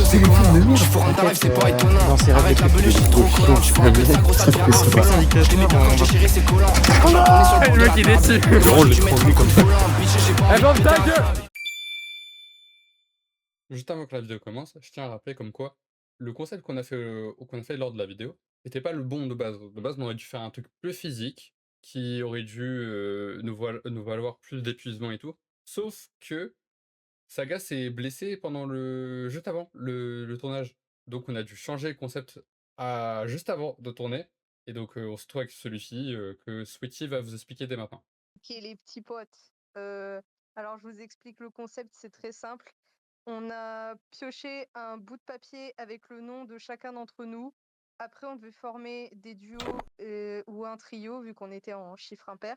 C'est le film de merde. C'est pas étonnant. Non, c'est avec la beluche, c'est trop chiant. Je prends sa grosse attaque. Le mec il est dessus. Drôle, je prends comme ça. Eh ben ta gueule. Juste avant que la vidéo commence, je tiens à rappeler comme quoi le concept qu'on a fait lors de la vidéo n'était pas le bon de base. De base, on aurait dû faire un truc plus physique qui aurait dû nous valoir plus d'épuisement et tout. Sauf que Saga s'est blessé pendant juste avant le tournage. Donc on a dû changer le concept juste avant de tourner. Et donc on se trouve avec celui-ci que Sweetie va vous expliquer dès maintenant. Ok, les petits potes. Alors, je vous explique le concept, c'est très simple. On a pioché un bout de papier avec le nom de chacun d'entre nous. Après, on devait former des duos ou un trio, vu qu'on était en chiffre impair.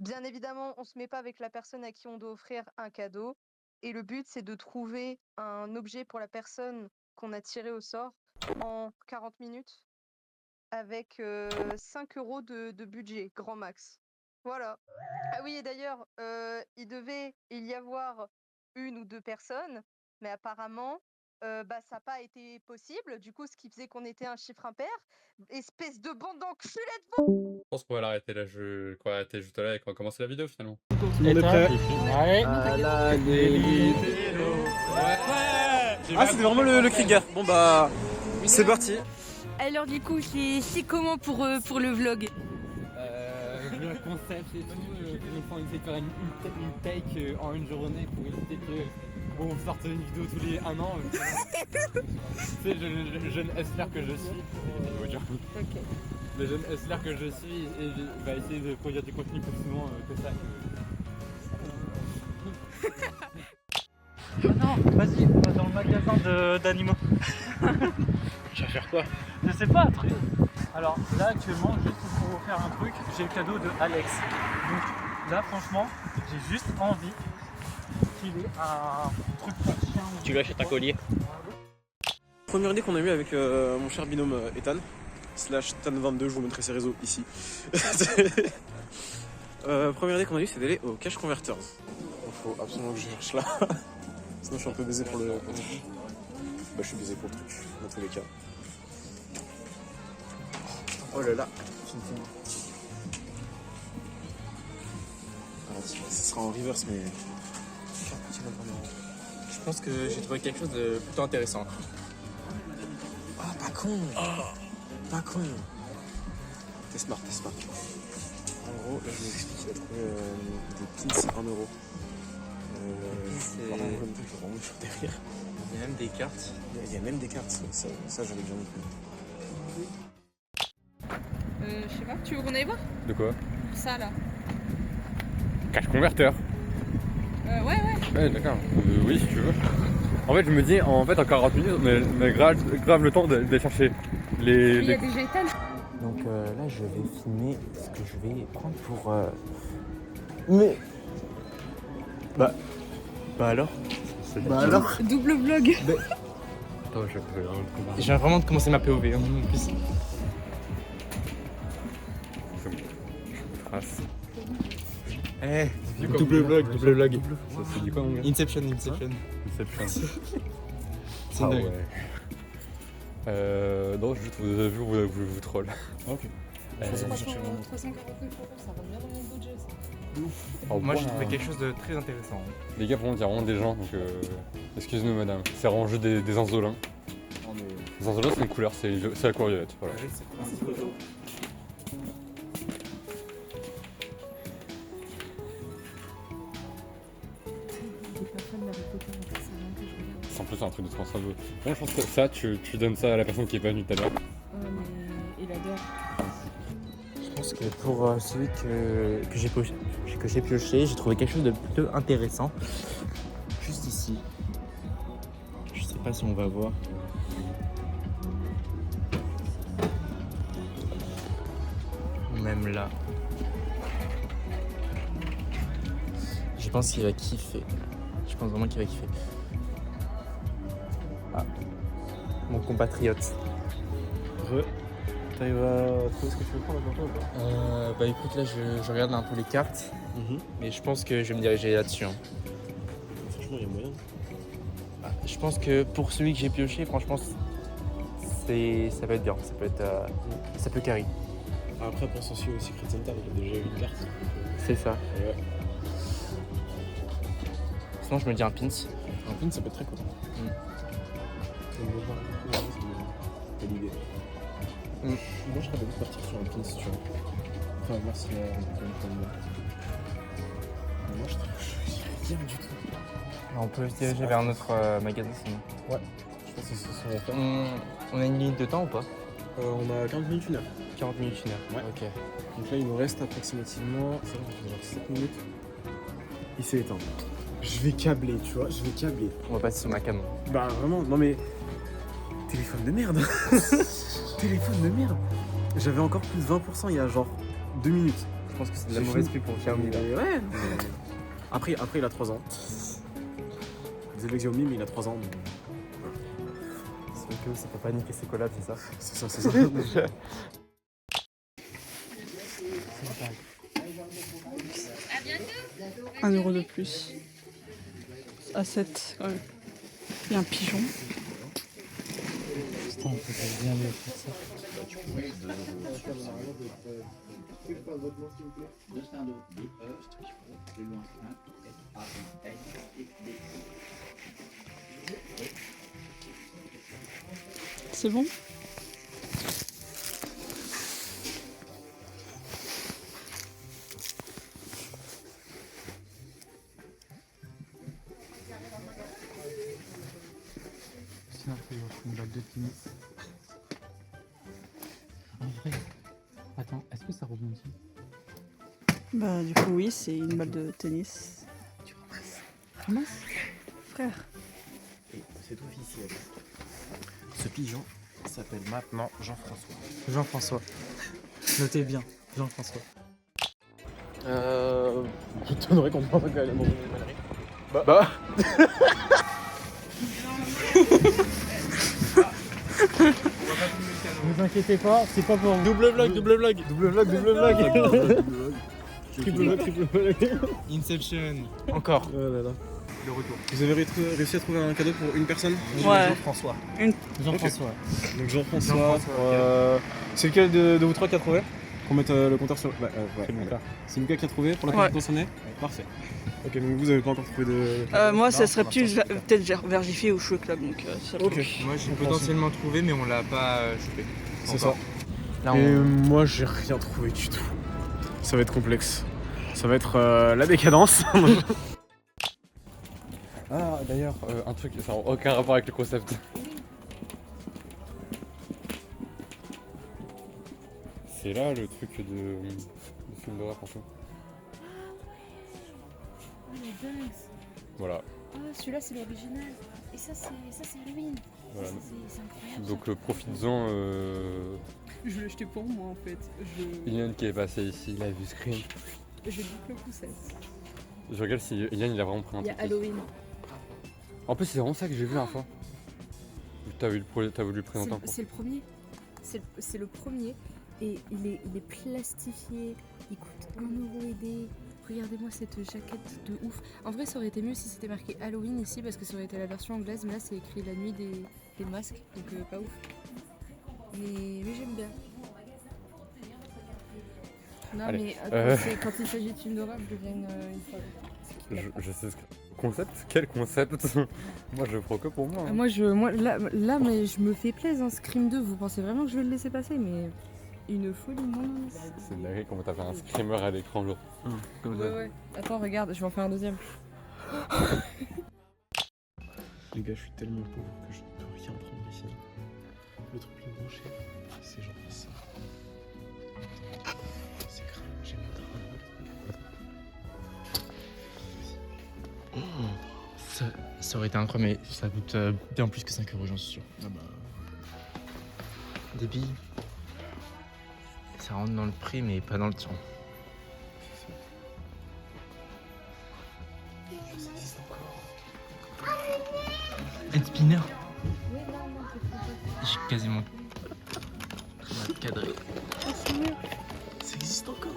Bien évidemment, on ne se met pas avec la personne à qui on doit offrir un cadeau. Et le but, c'est de trouver un objet pour la personne qu'on a tiré au sort en 40 minutes avec 5 € de budget, grand max. Voilà. Ah oui, et d'ailleurs, il devait y avoir une ou deux personnes, mais apparemment, ça n'a pas été possible. Du coup, ce qui faisait qu'on était un chiffre impair. Espèce de bande d'enculés de vous! Je pense qu'on va l'arrêter là, qu'on va arrêter juste là et qu'on va commencer la vidéo finalement. On est prêt. Allez. Ah, c'était vraiment le Krieger. Bon bah, c'est parti. Alors du coup, c'est comment pour le vlog? Le concept et tout, on essaie de faire une take en une journée pour éviter que on sorte une vidéo tous les 1 an. Tu sais, le jeune hustler que je suis. Ok. Le jeune hustler que je suis et va essayer de produire du contenu plus souvent que ça. Non, vas-y, on va dans le magasin d'animaux. Tu vas faire quoi? Je sais pas, un truc. Alors là actuellement, juste pour vous faire un truc, j'ai le cadeau de Alex. Donc là franchement, j'ai juste envie qu'il ait un truc pour chien. Tu lui achètes un collier. Première idée qu'on a eue avec mon cher binôme Ethan, /Tan22, je vous montrerai ses réseaux ici. Première idée qu'on a eue, c'est d'aller au cash converters. Il faut absolument que je cherche là. Sinon je suis un peu baisé pour le... Bah je suis baisé pour le truc, dans tous les cas. Oh là là, alors, ce sera en reverse mais... Je pense que j'ai trouvé quelque chose de plutôt intéressant. Ah pas con. Pas con. T'es smart. En gros, là je vous explique, il a trouvé des pins 1 €. C'est vraiment chaud derrière. Il y a même des cartes. Il y a même des cartes, ça j'avais déjà montré. Je sais pas, tu veux qu'on aille voir? De quoi? Ça là. Cash converteur. Ouais. Ouais, d'accord. Oui, si tu veux. En fait, je me dis, en 40 minutes, mais grave le temps d'aller chercher Il y a déjà Ethan. Donc là, je vais filmer ce que je vais prendre pour... Mais... Bah alors. Double vlog. Attends, je Je viens vraiment de commencer ma POV en plus. trace. Double vlog. Ça se dit quoi mon gars? Inception. Inception. C'est une dingue. Non, juste vous troll. Ok. 349 €, ça rentre bien dans mon budget ça. Moi j'ai trouvé quelque chose de très intéressant. Les gars, vraiment, il y a vraiment des gens, donc excusez-nous madame. C'est vraiment juste des anzolins. Les anzolins, c'est une couleur, c'est la couleur violette. Voilà. C'est en plus un truc de transfert. Moi je pense que ça, tu donnes ça à la personne qui est pas venue tout à l'heure. Mais il adore. Je pense que pour celui que j'ai pioché, j'ai trouvé quelque chose de plutôt intéressant. Juste ici. Je sais pas si on va voir. Ou même là. Je pense qu'il va kiffer. Je pense vraiment qu'il va kiffer. Ah. Mon compatriote. T'arrives à trouver ce que tu veux prendre maintenant ou pas? Bah écoute, là je regarde un peu les cartes, mais je pense que je vais me diriger là-dessus. Hein. Franchement, il y a moyen. Je pense que pour celui que j'ai pioché, franchement, ça peut être bien, ça peut carry. Après, pense aussi au Secret Center, il y a déjà une carte. C'est ça. Ouais. Sinon, je me dis un pins. Un pin, ça peut être très cool. C'est l'idée. Moi, je serais d'avis de partir sur un pin si tu veux. Enfin, voir si on peut me prendre. Moi, je dirais rien du tout. On peut se diriger vers un autre magasin sinon. Ouais, je pense que c'est ça qu'on va faire. On a une limite de temps ou pas? On a 40 minutes, 1 heure. 40 minutes, 1 heure. Ouais. Ok. Donc là, il nous reste approximativement, ça va, il va avoir 7 minutes. Il s'est éteint. Je vais câbler, tu vois, je vais câbler. On va passer sur ma cam. Bah vraiment, non mais... Téléphone de merde. Téléphone de merde. J'avais encore plus de 20% il y a genre 2 minutes. Je pense que c'est de la J'ai mauvaise fini. pub pour Xiaomi là. Ouais. Après, il a 3 ans. Désolé Xiaomi, mais il a 3 ans. Donc... C'est ok, ça peut pas niquer ses collabs, c'est ça? C'est ça, c'est ça. 1 euro de plus. À 7 quand même. Il y a un pigeon. Putain, on peut bien mieux faire ça. C'est bon? Sinon, il faut une balle de tennis. En vrai, attends, est-ce que ça rebondit? Bah du coup oui, c'est une balle de tennis. Tu ramasses? Frère. Et c'est officiel. Ce pigeon s'appelle maintenant Jean-François. Jean-François. Notez bien, Jean-François. Je t'aimerais qu'on parle quand même dans une animalerie. Bah. Ne vous inquiétez pas, c'est pas pour vous. Double blague. Double blague. Triple blague. Inception. Encore. Oh là là. Le retour. Vous avez réussi à trouver un cadeau pour une personne? Ouais. Jean-François. Une- Jean-François. Donc Jean-François. C'est lequel de vous trois qui a trouvé? Qu'on mette le compteur sur. Bah, ouais. C'est Lucas qui a trouvé pour la carte concernée? Parfait. Ok, donc vous avez pas encore trouvé de. moi ça serait peut-être vers Jiffy ou Choué Club donc ça Ok. Moi j'ai potentiellement trouvé, mais on l'a pas chopé. C'est ça. Là, Et moi j'ai rien trouvé du tout. Ça va être complexe. Ça va être la décadence. Ah, d'ailleurs, un truc, ça n'a aucun rapport avec le concept. C'est là le truc de film d'horreur pour toi. Les dingues. Voilà. Ah, celui-là c'est l'original. Et ça c'est Halloween. Voilà. C'est incroyable. Donc profites-en. Je l'ai jeté pour moi en fait. Ilian qui est passé ici, il a vu Scream. Je boucle le poussette. Je regarde si Ilian il a vraiment pris un Il y a truc. Halloween. En plus c'est vraiment ça que j'ai vu la dernière fois. T'as voulu le présenter un peu. C'est le premier. C'est le premier. Et il est plastifié. Il coûte 1 euro et des. Regardez-moi cette jaquette de ouf. En vrai, ça aurait été mieux si c'était marqué Halloween ici parce que ça aurait été la version anglaise. Mais là, c'est écrit la nuit des masques. Donc, pas ouf. Mais j'aime bien. Non, Allez, mais quand il s'agit de films d'horreur, je deviens une folle. Je sais ce que... Concept? Quel concept? Moi je prends que pour moi. Hein. Moi là, mais je me fais plaisir. Hein, Scream 2, vous pensez vraiment que je vais le laisser passer? Mais une folie immense. C'est une dinguerie comment t'as fait un screamer à l'écran genre. Comme ça. Ouais. Attends, regarde, je vais en faire un deuxième. Les gars, je suis tellement pauvre que je ne peux rien prendre ici. Le truc le moins cher, c'est genre ça. C'est grave, j'ai mon drap. Ça aurait été incroyable, mais ça coûte bien plus que 5 euros, j'en suis sûr. Ah bah. Des billes. Ça rentre dans le prix, mais pas dans le temps. Ça existe encore. Red Spinner. J'ai quasiment On a cadré. Ça existe encore.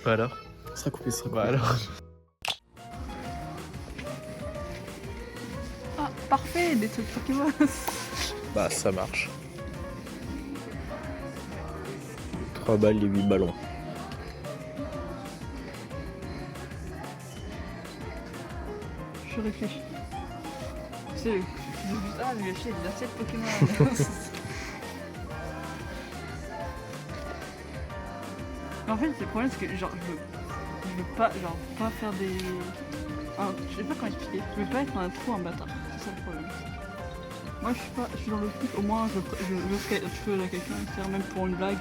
Bah alors. Ça sera coupé, ça sera coupé. Bah alors. Ah, parfait, des trucs Pokémon. Bah ça marche. 3 balles et 8 ballons. Je réfléchis. C'est ah, lui acheter des assiettes Pokémon. Mais en fait, le problème, c'est que genre, je veux pas, genre, pas faire des. Je sais pas comment expliquer. Je veux pas être un trou, un bâtard. C'est ça le problème. Moi, je suis dans le truc, au moins, je fais à quelqu'un, c'est-à-dire même pour une blague,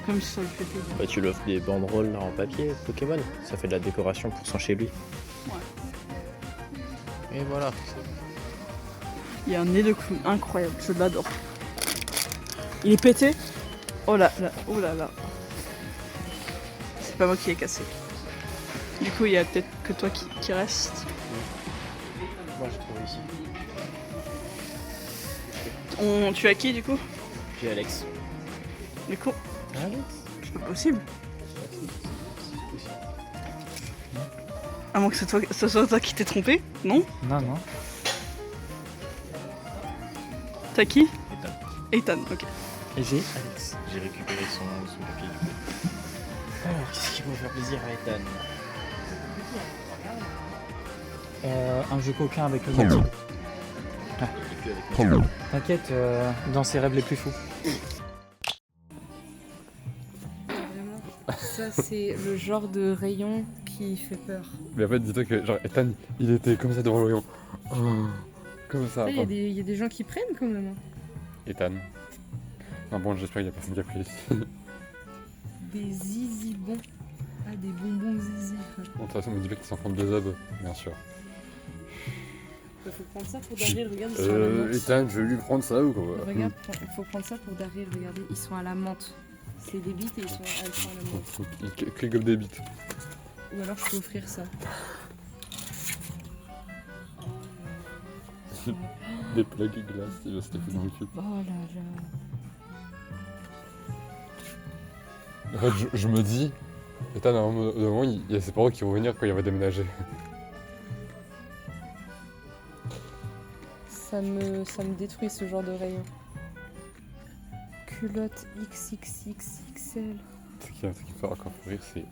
comme si ça lui fait plaisir. Bah tu lui offres des banderoles là, en papier Pokémon. Ça fait de la décoration pour son chez lui. Ouais. Et voilà. Il y a un nez de clown incroyable, je l'adore. Il est pété. Oh là là, oh là là. C'est pas moi qui l'ai cassé. Du coup, il y a peut-être que toi qui reste. Moi j'ai trouvé ici. Tu as qui du coup? J'ai Alex. Du coup, Alex c'est pas possible. À moins que ce soit toi qui t'es trompé, non? Non, non. T'as qui? Ethan. Ethan, ok. Et j'ai Alex. J'ai récupéré son papier du coup. Alors, qu'est-ce qui pourrait faire plaisir à Ethan? Un jeu coquin avec le Mathilde. T'inquiète, dans ses rêves les plus fous. Vraiment, ça c'est le genre de rayon qui fait peur. Mais en fait, dis-toi que genre Ethan, il était comme ça devant le rayon. Oh, comme ça. Il y a des gens qui prennent quand même. Ethan. Non bon, j'espère qu'il y a personne qui a pris ici. Des zizi bons. Ah, des bonbons zizi. Bon, de toute façon, on me dit pas qu'ils s'en font des obs, bien sûr. Faut prendre ça pour Daryl, regarde, ils sont à la menthe. Ethan, je vais lui prendre ça ou quoi? Regarde, faut prendre ça pour Daryl, regardez, ils sont à la menthe. C'est des bites et elles sont à la menthe. Il clique comme des bites. Ou alors je peux offrir ça. Des plaques de glace, il va se taper dans le cul. Oh là là. En fait, je me dis, Ethan, à un moment, il y a ses parents qui vont venir quand il va déménager. Ça me détruit ce genre de rayon. Culotte XXXXL. Ce qui me fait encore rire, c'est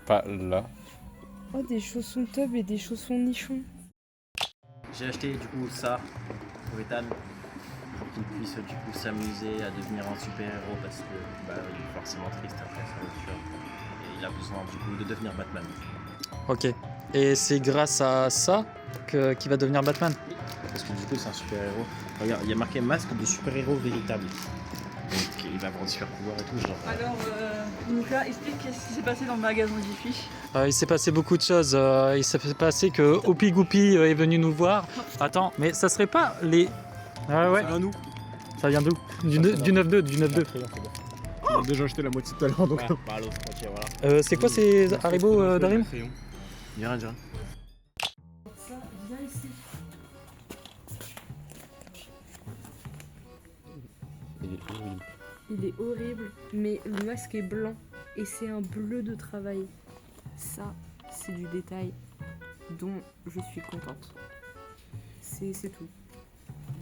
pas là. Oh, des chaussons tub et des chaussons nichons. J'ai acheté du coup ça pour Ethan pour qu'il puisse du coup s'amuser à devenir un super-héros parce que bah, il est forcément triste après sa rupture et il a besoin du coup de devenir Batman. Ok. Et c'est grâce à ça qu'il va devenir Batman? Parce que du coup c'est un super-héros. Regarde, il y a marqué masque de super-héros véritable. Donc il va avoir des super pouvoirs et tout genre. Alors, Nicolas, explique qu'est-ce qui s'est passé dans le magasin Jiffy. Il s'est passé beaucoup de choses. Il s'est passé que Hopi Goupy est venu nous voir. Attends, mais ça serait pas les... Ah ouais. Ça vient d'où? Ça vient d'où? Du 9-2, du 9-2. On a déjà acheté la moitié tout à l'heure donc. Ouais, bah l'autre moitié voilà. C'est quoi ces Haribo, Darim? Dis rien. Ça, viens ici. Il est horrible, mais le masque est blanc et c'est un bleu de travail. Ça, c'est du détail dont je suis contente. C'est tout.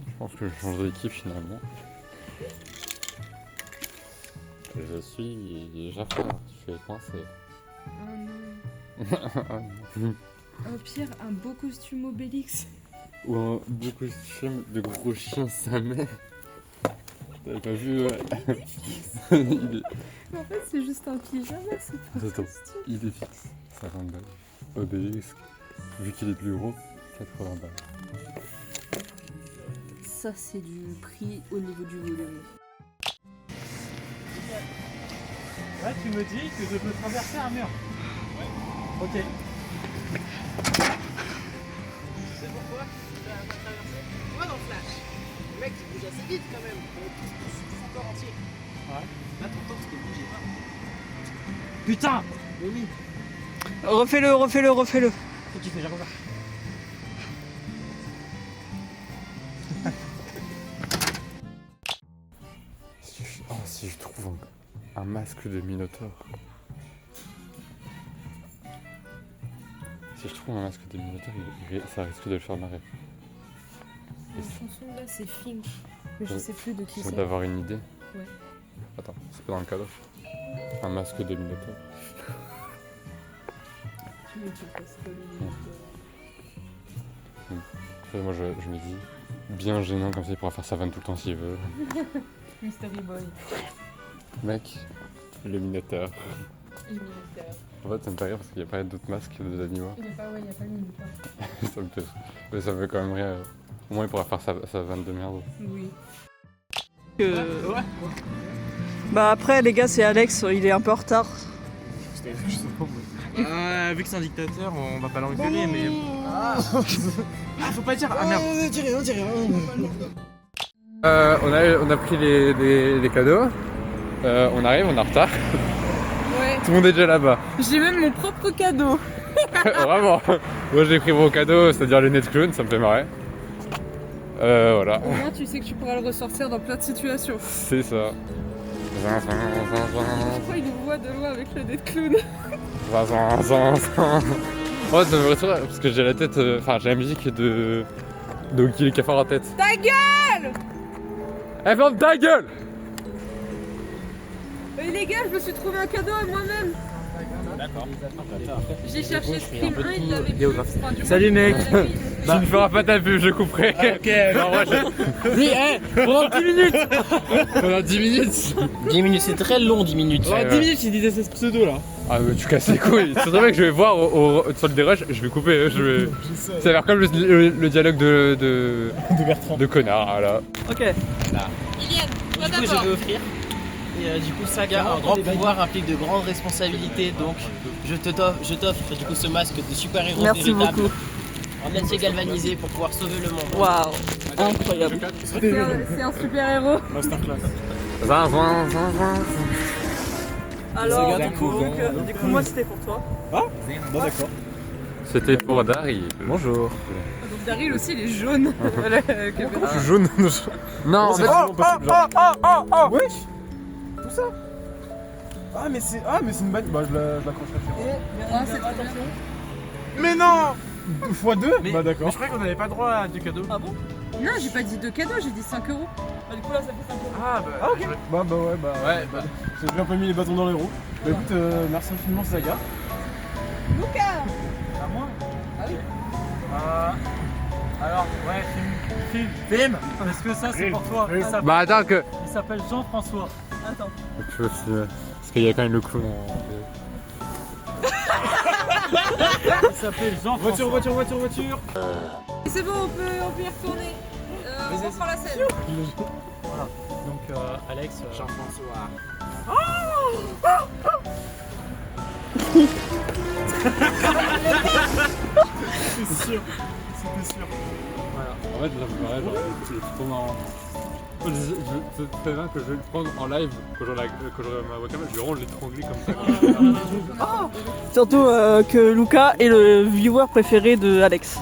Je pense que je change d'équipe finalement. Je suis Jafar, je suis coincé. Oh non. Oh pire, un beau costume Obélix. Ou un beau costume de gros chien sa mère. T'avais pas vu il est... Mais en fait, c'est juste un pyjama, c'est pas un Attends, costume. il est fixe. 50 balles. Obélix, vu qu'il est plus gros, 80 balles. Ça, c'est du prix au niveau du volume. Là, tu me dis que je peux traverser un mur. Ouais. Ok. C'est pourquoi tu vas traverser. Tu vois dans Flash, le mec il bouge assez vite quand même, tout son corps entier. Ouais. Là ton torse ne bougeait pas. Putain! Mais oui. Refais-le. Qu'est-ce que tu fais, Jacob? si je trouve un masque de Minotaure. Si je trouve un masque de Minotaure, ça risque de le faire marrer. La chanson là, c'est Fink. Mais je Ouais. sais plus de qui Faut c'est. d'avoir une idée. Ouais. Attends, c'est pas dans le cadeau. Un masque de Minotaure. Tu veux que je fasse pas le Après, moi je me dis, bien gênant comme ça, il pourra faire sa vanne tout le temps s'il veut. Mystery Boy. Mec, le Minotaure. Imitateur. En fait, ça me fait rire parce qu'il n'y a pas d'autres masques d'animaux. Il est pas, ouais, il y a pas le Minotaure. ça me fait quand même rire. Au moins, il pourra faire sa vanne de merde. Oui. Bah après les gars c'est Alex, il est un peu en retard. Vu que c'est un dictateur, on va pas l'engueuler, mais. Ah, faut pas dire. Ah merde. Dis rien. On a pris les cadeaux. On arrive, on est en retard. Ouais. Tout le monde est déjà là-bas. J'ai même mon propre cadeau. Vraiment. Moi j'ai pris mon cadeau, c'est-à-dire le nez de clown, ça me fait marrer. Voilà. Au moins tu sais que tu pourras le ressortir dans plein de situations. C'est ça. Je crois qu'il nous voit de loin avec le nez de clown. Oh, ça me ressort parce que j'ai la tête. Enfin, j'ai la musique de Qui les cafards en tête. Ta gueule! Eh, ferme ta gueule! Les gars, je me suis trouvé un cadeau à moi-même. D'accord. J'ai cherché Scream 1, il l'avait plus. Enfin, du Salut, moins, mec. il l'avait, Tu ne feras pas ta pub, je couperai. Ok. Oui, pendant 10 minutes. Pendant 10 minutes. 10 minutes, c'est très long 10 minutes. Ouais. 10 minutes, il disait ce pseudo là. Ah, mais tu casses les couilles. C'est vrai que je vais voir sur le dérush, je vais couper. Ça va faire comme le dialogue de Bertrand. de connard, voilà. Ok. Iliane, toi Du coup, je d'abord. vais offrir. Et du coup, Saga, un grand pouvoir implique de grandes responsabilités. Donc, je t'offre du coup ce masque de super-héros Merci véritable beaucoup. en acier galvanisé pour pouvoir sauver le monde. Waouh. Incroyable. C'est un super héros. Masterclass. Alors du coup moi c'était pour toi. Bon, d'accord. C'était pour Dari. Bonjour. Donc Daryl aussi, il est jaune. Je suis jaune. Non, en fait, Wesh. Tout ça. Ah mais c'est une bague. Bah je l'accrocherai sur. c'est trop bien. Mais non. x2. Mais- Bah d'accord. Mais je croyais qu'on n'avait pas droit à du cadeau. Ah bon? Non, j'ai pas dit 2 cadeaux, j'ai dit 5 euros. Bah du coup là ça fait 5 euros. Ah bah, Ah ok. Bah ouais bah. Ouais, bah. J'ai bien pas mis les bâtons dans les roues. Bah écoute, merci infiniment Saga. Luca. À moi. Ah oui. Alors ouais film. Parce que ça c'est pour toi. bah attends que. Il s'appelle Jean-François. Attends. Tu veux filmer. Parce qu'il y a quand même le clown en. Il s'appelle Jean-François. Voiture. C'est bon, on peut y retourner. On reprend la scène. Voilà. Donc Alex. Jean-François. C'était sûr. Voilà. En fait, là, pareil, genre, c'est trop marrant. C'est très bien que je vais le prendre en live quand j'aurai ma webcam, je vais vraiment l'étrangler comme ça. Surtout que Luca est le viewer préféré de Alex.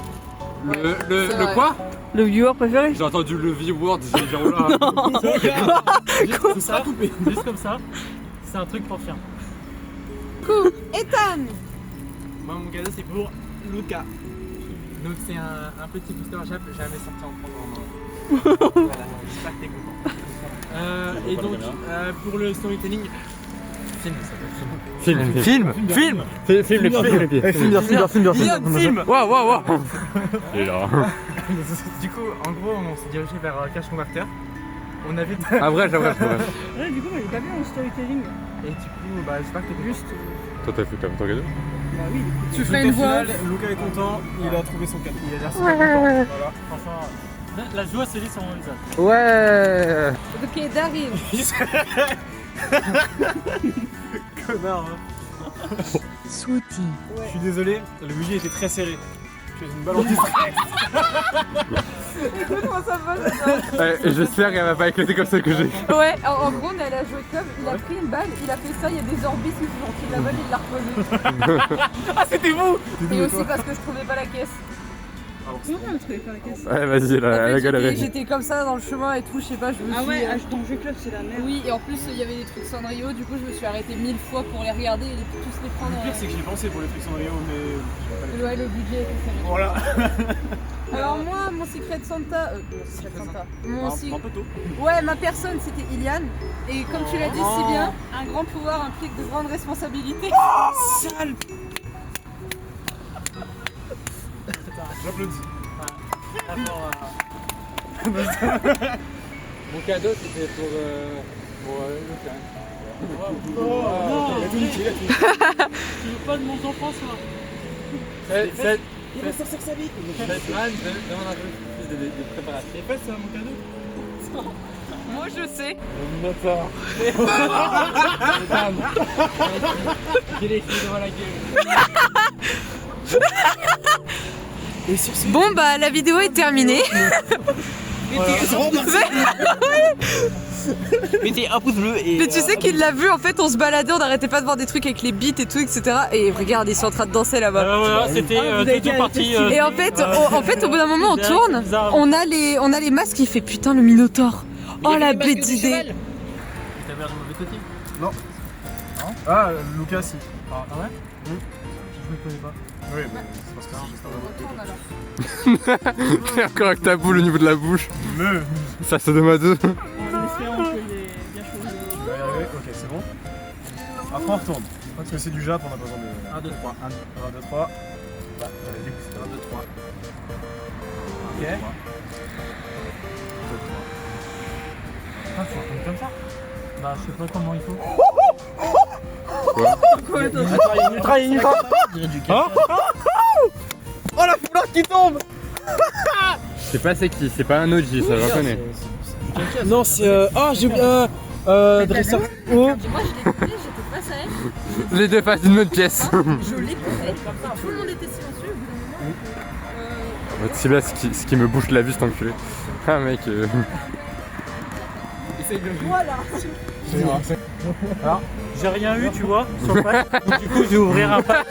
Le quoi? Le viewer préféré? J'ai entendu le V-word, j'ai dit oh là. Tout ça, juste comme ça, c'est un truc pour chien. Ethan. Moi, mon cadeau, c'est pour Luca. Donc, c'est un petit booster jamais sorti en prendre en main. Voilà, j'espère que t'es content. Et donc, pour le storytelling, film. Film. Waouh. Il est là. Du coup, en gros, on s'est dirigé vers Cash Converter. On avait. Après. Ouais, du coup il est pas bien en storytelling. Et du coup, bah, j'espère que t'es juste. Toi, t'as fait quand même ton cadeau? Bah oui. Tu ferais une voix. Luca est content, il a trouvé son cadeau. Il a l'air super content. Voilà, franchement, la joie c'est sur mon visage. Ouais. Ok, Daryl. Connard, hein. Swooty. Je suis désolé, le budget était très serré. Je suis une balle en distract. Écoute-moi ça va. J'espère qu'elle va pas éclater comme celle que j'ai. Ouais, en gros, on est allé à jouer club, il a pris une balle, il a fait ça, il y a des orbis qui sont sortis de la balle, il l'a reposée. Ah, c'était vous. Et aussi parce que je trouvais pas la caisse. Comment on a trouvé faire la caisse? Ouais, vas-y, la galerie. J'étais comme ça dans le chemin et tout, je sais pas, je me Ah suis... ouais, dans le jeu club, c'est la merde. Oui, et en plus, il y avait des trucs Sanrio, du coup, je me suis arrêtée 1000 fois pour les regarder et tous les prendre. Le pire, c'est que j'y ai pensé pour les trucs Sanrio, mais. Ouais, le budget était serré. Voilà. Alors moi, mon secret de Santa... Secret de Santa. Mon Un peu tôt. Ouais, ma personne, c'était Iliane. Et comme tu l'as dit si bien, un grand pouvoir implique de grandes responsabilités. Sale. J'applaudis. Mon cadeau c'était pour Lucas. Non, il a tout niqué, Tu veux pas de mon enfance, là? Il va sortir sa vie. Cette man demande un peu plus de préparation. En fait, c'est mon cadeau. Moi, je sais. Minotaure. J'ai les filles devant la gueule. Et sur ce. Bon, bah, la vidéo est terminée. Mettez un pouce bleu et. Mais tu sais qu'il l'a vu, en fait, on se baladait, on n'arrêtait pas de voir des trucs avec les beats et tout, etc. Et regarde, ils sont en train de danser là-bas. Voilà, c'était toute partie. Et en fait, au bout d'un moment, on tourne, on a les masques, il fait putain le Minotaure. Oh la bête d'idée. T'as vu un mauvais côté? Non. Ah, Lucas, si. Ah ouais? Je ne connais pas. Oui, mais c'est parce que c'est juste un T'es encore avec ta boule au niveau de la bouche. Ça se demande. En espérant qu'il ait bien choisi. Ok, c'est bon. Après, on retourne. Parce que c'est du Jap, on a besoin de. 1, 2, 3. 1, 2, 3. Bah, du coup, c'est 1, 2, 3. Ok. 1, 2, 3. Ah, tu racontes comme ça? Bah, je sais pas comment il faut. Attends, il y a une ultra. Oh la foulard qui tombe! Je sais pas c'est qui, c'est pas un OG, ça je reconnais. Non, c'est. Ah, j'ai oublié. Dresseur. Oh. Moi, je l'ai coupé, j'étais face à elle. Les deux faces d'une même pièce. Je l'ai coupé. Tout le monde était silencieux. Au bout d'un moment, C'est là ce qui me bouche la vue, cet enculé. Ah mec. voilà. Alors, j'ai rien eu, tu vois, sur le pack. Donc, du coup, je vais ouvrir un pack.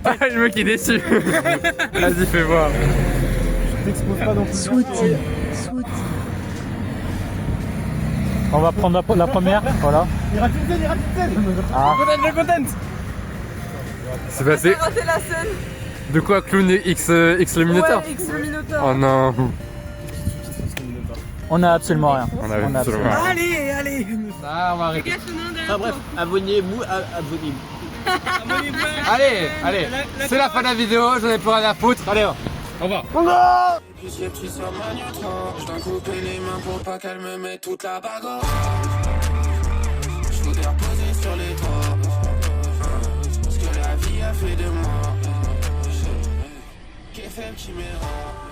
Ah, le mec est déçu. Vas-y, fais voir. Je t'expose pas non plus. On va prendre la première, voilà. Il rate une scène, Ah. Le content. C'est passé. J'ai raté la scène. De quoi, Clown X le Minotaure? Ouais, X le Minotaure. Oh non. On a absolument rien. On avait absolument rien. Allez. Ah, on va arrêter. Enfin bref, abonnez-vous. Abonnez-vous. Allez, c'est la fin de la vidéo, j'en ai plus rien à foutre. Allez, au revoir. J'ai pris sur ma Newton, je dois couper les mains pour pas qu'elle me mette toute la bagarre. Je voudrais reposer sur les toits, ce que la vie a fait de moi. KFM qui m'érend.